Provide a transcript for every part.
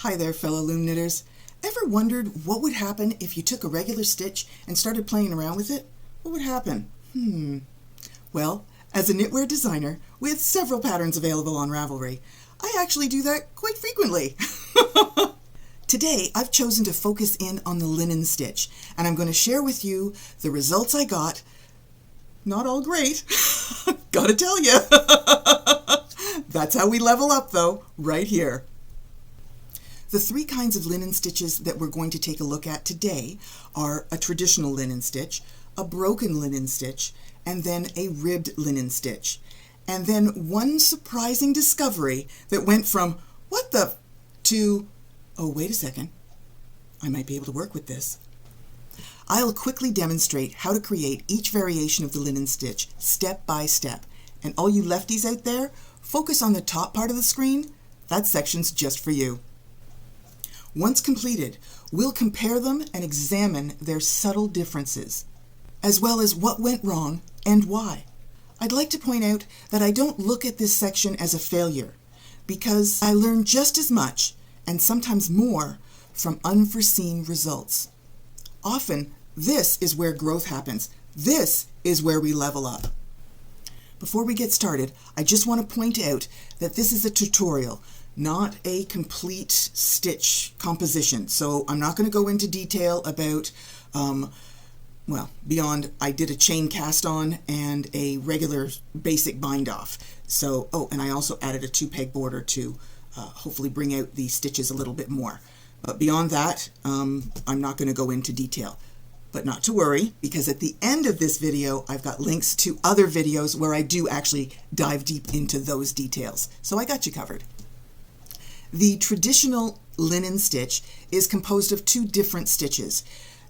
Hi there, fellow loom knitters. Ever wondered what would happen if you took a regular stitch and started playing around with it? What would happen? Well, as a knitwear designer with several patterns available on Ravelry, I actually do that quite frequently. Today, I've chosen to focus in on the linen stitch, and I'm going to share with you the results I got. Not all great, gotta tell you. That's how we level up though, right here. The three kinds of linen stitches that we're going to take a look at today are a traditional linen stitch, a broken linen stitch, and then a ribbed linen stitch. And then one surprising discovery that went from, what the, to, oh, wait a second, I might be able to work with this. I'll quickly demonstrate how to create each variation of the linen stitch step by step. And all you lefties out there, focus on the top part of the screen. That section's just for you. Once completed, we'll compare them and examine their subtle differences, as well as what went wrong and why. I'd like to point out that I don't look at this section as a failure, because I learn just as much, and sometimes more, from unforeseen results. Often, this is where growth happens. This is where we level up. Before we get started, I just want to point out that this is a tutorial, not a complete stitch composition. So I'm not going to go into detail about, well, beyond I did a chain cast on and a regular basic bind off. So, oh, and I also added a 2-peg border to hopefully bring out the stitches a little bit more. But beyond that, I'm not going to go into detail. But not to worry, because at the end of this video, I've got links to other videos where I do actually dive deep into those details. So I got you covered. The traditional linen stitch is composed of two different stitches.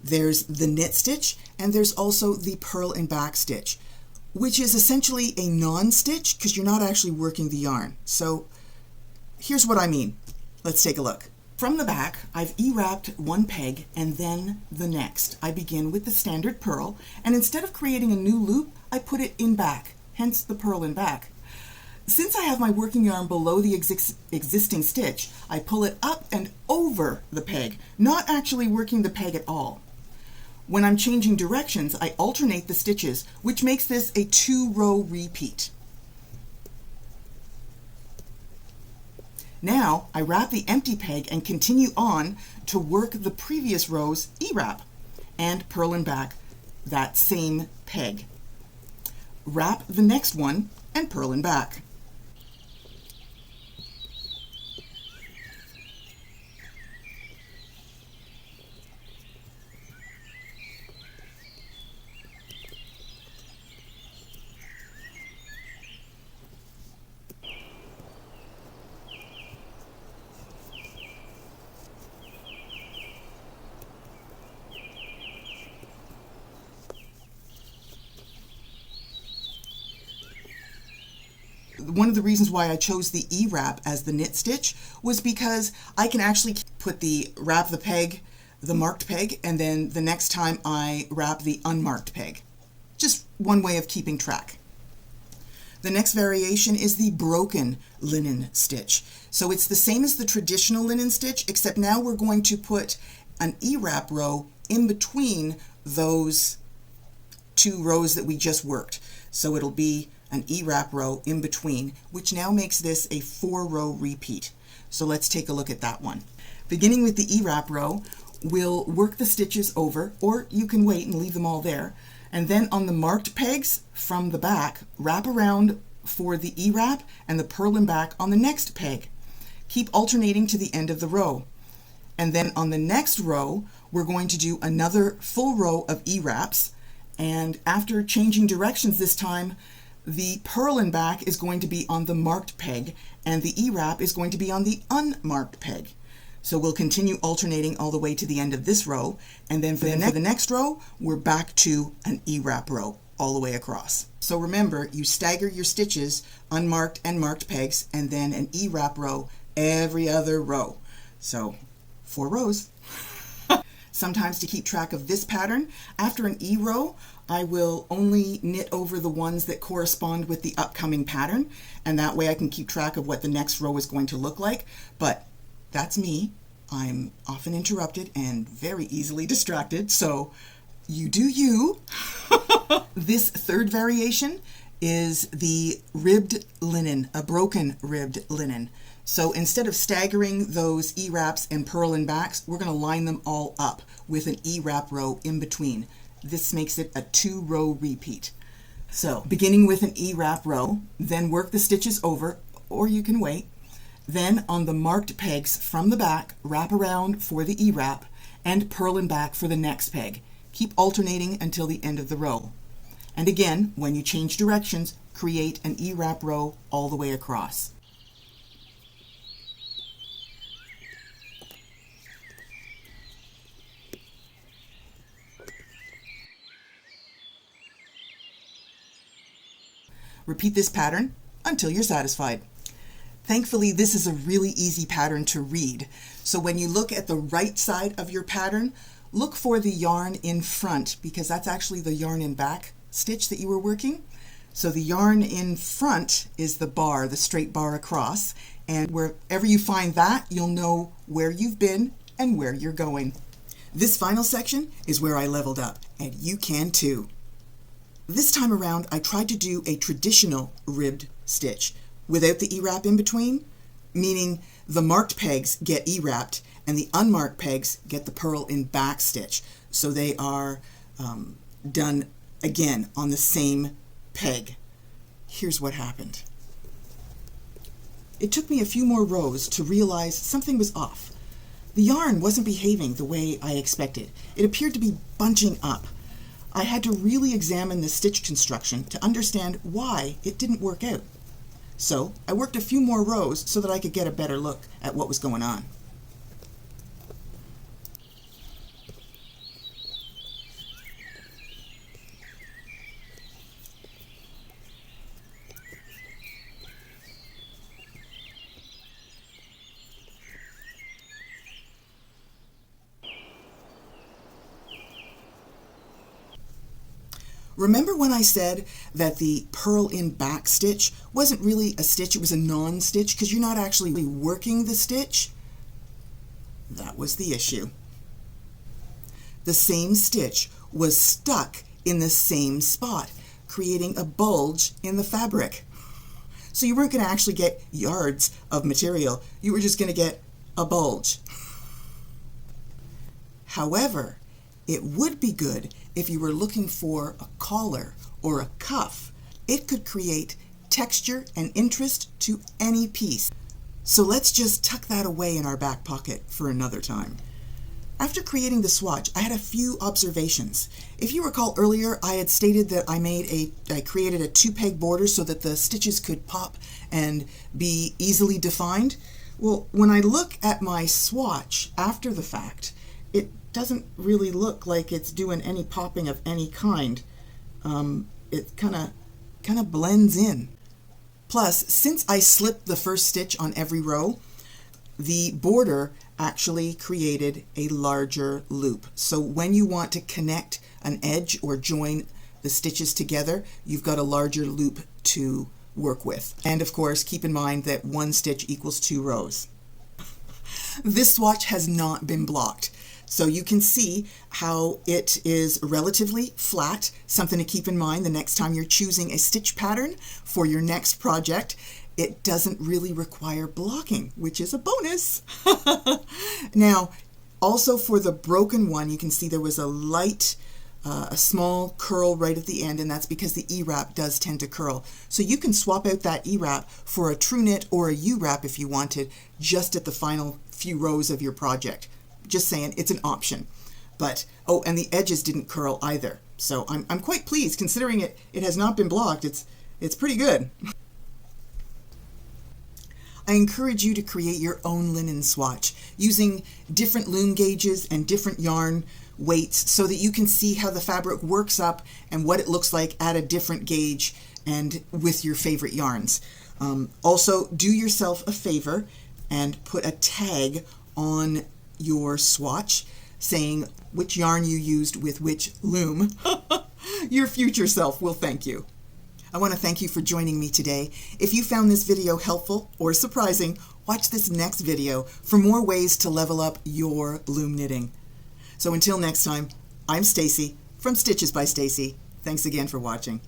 There's the knit stitch, and there's also the purl and back stitch, which is essentially a non-stitch because you're not actually working the yarn. So here's what I mean. Let's take a look. From the back, I've E-wrapped one peg and then the next. I begin with the standard purl, and instead of creating a new loop, I put it in back, hence the purl in back. Since I have my working yarn below the existing stitch, I pull it up and over the peg, not actually working the peg at all. When I'm changing directions, I alternate the stitches, which makes this a 2-row repeat. Now, I wrap the empty peg and continue on to work the previous row's E-wrap and purl and back that same peg. Wrap the next one and purl and back. One of the reasons why I chose the E-wrap as the knit stitch was because I can actually wrap the peg, the marked peg, and then the next time I wrap the unmarked peg. Just one way of keeping track. The next variation is the broken linen stitch. So it's the same as the traditional linen stitch, except now we're going to put an E-wrap row in between those two rows that we just worked. So it'll be an E-wrap row in between, which now makes this a 4-row repeat. So let's take a look at that one. Beginning with the E-wrap row, we'll work the stitches over, or you can wait and leave them all there, and then on the marked pegs from the back, wrap around for the E-wrap and the purl and back on the next peg. Keep alternating to the end of the row. And then on the next row, we're going to do another full row of E-wraps, and after changing directions this time, the purl and back is going to be on the marked peg, and the E-wrap is going to be on the unmarked peg. So we'll continue alternating all the way to the end of this row, and then for the next row, we're back to an E-wrap row all the way across. So remember, you stagger your stitches, unmarked and marked pegs, and then an E-wrap row every other row. So 4 rows. Sometimes to keep track of this pattern, after an E row, I will only knit over the ones that correspond with the upcoming pattern, and that way I can keep track of what the next row is going to look like. But that's me. I'm often interrupted and very easily distracted, so you do you. This third variation is the ribbed linen, a broken ribbed linen. So instead of staggering those E-wraps and purl and backs, we're going to line them all up with an E-wrap row in between. This makes it a 2-row repeat. So beginning with an E-wrap row, then work the stitches over, or you can wait. Then on the marked pegs from the back, wrap around for the E-wrap and purl and back for the next peg. Keep alternating until the end of the row. And again, when you change directions, create an E-wrap row all the way across. Repeat this pattern until you're satisfied. Thankfully, this is a really easy pattern to read. So when you look at the right side of your pattern, look for the yarn in front, because that's actually the yarn in back stitch that you were working. So the yarn in front is the bar, the straight bar across, and wherever you find that, you'll know where you've been and where you're going. This final section is where I leveled up, and you can too. This time around, I tried to do a traditional ribbed stitch without the E-wrap in between, meaning the marked pegs get E-wrapped and the unmarked pegs get the purl in back stitch. So they are done again on the same peg. Here's what happened. It took me a few more rows to realize something was off. The yarn wasn't behaving the way I expected. It appeared to be bunching up. I had to really examine the stitch construction to understand why it didn't work out. So I worked a few more rows so that I could get a better look at what was going on. Remember when I said that the purl in back stitch wasn't really a stitch, it was a non-stitch because you're not actually working the stitch? That was the issue. The same stitch was stuck in the same spot, creating a bulge in the fabric. So you weren't going to actually get yards of material, you were just going to get a bulge. However, it would be good if you were looking for a collar or a cuff. It could create texture and interest to any piece. So let's just tuck that away in our back pocket for another time. After creating the swatch, I had a few observations. If you recall earlier, I had stated that I created a 2-peg border so that the stitches could pop and be easily defined. Well, when I look at my swatch after the fact, it doesn't really look like it's doing any popping of any kind. It kind of blends in. Plus, since I slipped the first stitch on every row, the border actually created a larger loop. So when you want to connect an edge or join the stitches together, you've got a larger loop to work with. And of course, keep in mind that 1 stitch equals 2 rows. This swatch has not been blocked. So you can see how it is relatively flat, something to keep in mind the next time you're choosing a stitch pattern for your next project. It doesn't really require blocking, which is a bonus. Now, also for the broken one, you can see there was a small curl right at the end, and that's because the E-wrap does tend to curl. So you can swap out that E-wrap for a true knit or a U-wrap if you wanted, just at the final few rows of your project. Just saying, it's an option. But, oh, and the edges didn't curl either. So I'm quite pleased, considering it has not been blocked. It's pretty good. I encourage you to create your own linen swatch using different loom gauges and different yarn weights so that you can see how the fabric works up and what it looks like at a different gauge and with your favorite yarns. Also, do yourself a favor and put a tag on your swatch saying which yarn you used with which loom. Your future self will thank you. I want to thank you for joining me today. If you found this video helpful or surprising watch this next video for more ways to level up your loom knitting. So until next time, I'm Stacey from Stitches by Stacey. Thanks again for watching.